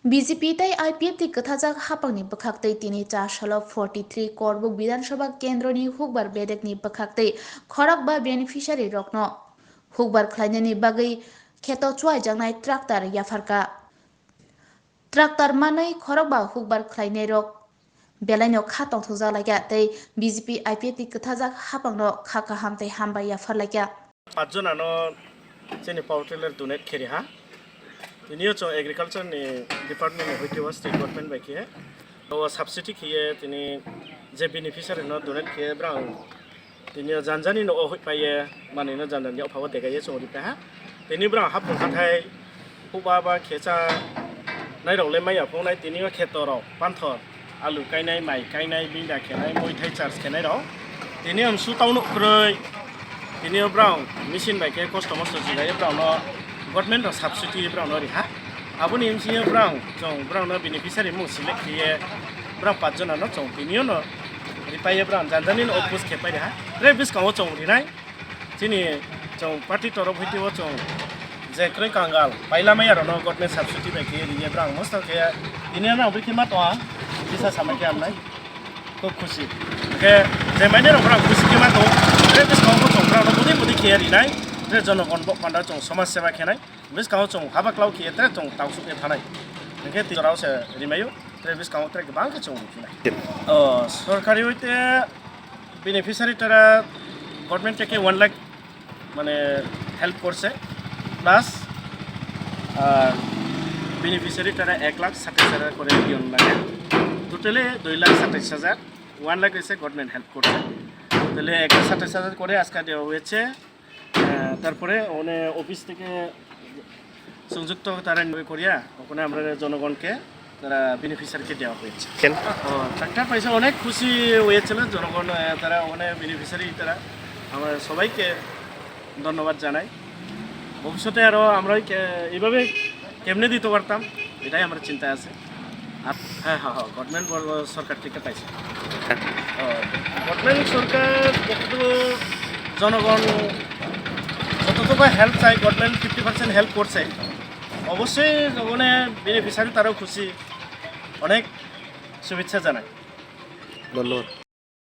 BJP-IPFT Kathajak Haphangni Bwkhaktwi tini chasalo 43 Korbuk Bidansabha Kendroni Hukbar Bedekni Bwkhaktwi Khorokba beneficiary rokno Hukbar Khwlainaino bagwi kheto chuai jangnai Tructer yafarka Tructer manai Khorokba Hukbar Khwlainai rok Belaino kha tongthokjaklaika tei BJP-IPFT Kathajak Haphangno kha hamtei hamba yafarlaika पाँचजनानो चाहिँ power tiller donate खेरी हा तिनियो चो agriculture नि department नि होइके वास state government बाइके तो subsidy खिए तिनी जे बेनिफिशियरी न डोनेट खे ब्राउ तिनियो जानजानी न होइ पाए माने न जानजानी अफाव देगाये चोरि पे हा तिनी ब्राउ हाफुं हाथाय हुबाबा खेचा नाय रौले माइ आफौनाय तिनियो खेतरो पान्थर आलु गायनाय माइ गायनाय बिंगा खेनाय मोइथाय चार्ज खेनाय रौ तिनी हमसु टाउन क्रय तिनियो ब्राउ मेसिन बाइके कस्ट मस्ट जिगाय ब्राउ न गवर्नमेंट रो सब्सिडी ब्राउ न रिहा आबुनि एमसीए ब्राउ जों ब्राउ न बेनिफिशियरी मु सिलेक्ट खिए ब्राउ पाँचजना न जों तिनियो न रिपाये ब्राउ जानजानि न अपोज खेपाय रिहा रे बिस्काउ जों रिनाय तिनि जों पार्टी तरफ होइतिबो जों जे क्रय कांगाल पाइला माय आरो न गवर्नमेंट सब्सिडी बाइके रिये ब्राउ मस्त के तिनियो न अबि खेमा तो बिसा सामाके आमनाय खूब खुशी के जे माने रो ब्राउ खुशी केमा तो रे बिस्काउ जों ब्राउ न बुदि खेया रिनाय रे जनगण बकफान्डा जों समाज सेवा खेनाय बिस्काउ जों हाबाक्लाव खेयते जों तावसुके थानाय नोंके तिराव से रिमायो रे बिस्काउ ट्रे गोबां जों खेनाय सरकारि होइते बेनिफिशियरी तारा गवर्नमेंट टेके 1 लाख माने हेल्प करছে प्लस बेनिफिशियरी तारा 1,27,000 করে দিন লাগে টোটালে 2,27,000 1 লাখ এসে গভর্নমেন্ট হেল্প করছে তাহলে 1,27,000 করে আজকে দেওয়া হয়েছে তারপরে ওনে অফিস থেকে সংযুক্ত তারা নিয়ে করিয়া ওখানে আমরা জনগণকে তারা বেনিফিশিয়ারিকে দেওয়া হয়েছে ট্রাক্টর পয়সা অনেক খুশি হয়েছিল জনগণ তারা অনেক বেনিফিশিয়ারি তারা আমরা সবাইকে ধন্যবাদ জানাই ভবিষ্যতে আরও আমরা এইভাবে কেমনে দিতে পারতাম এটাই আমার চিন্তা আছে আর হ্যাঁ হ্যাঁ হ্যাঁ গভর্নমেন্ট সরকার থেকে পাইছে গভর্নমেন্ট সরকার যতটুকু জনগণ যতটুকু হেল্প চাই গভর্নমেন্ট 50% হেল্প করছে অবশ্যই মানে বেনিফিশিয়ারি তারাও খুশি অনেক শুভেচ্ছা জানাই ধন্যবাদ।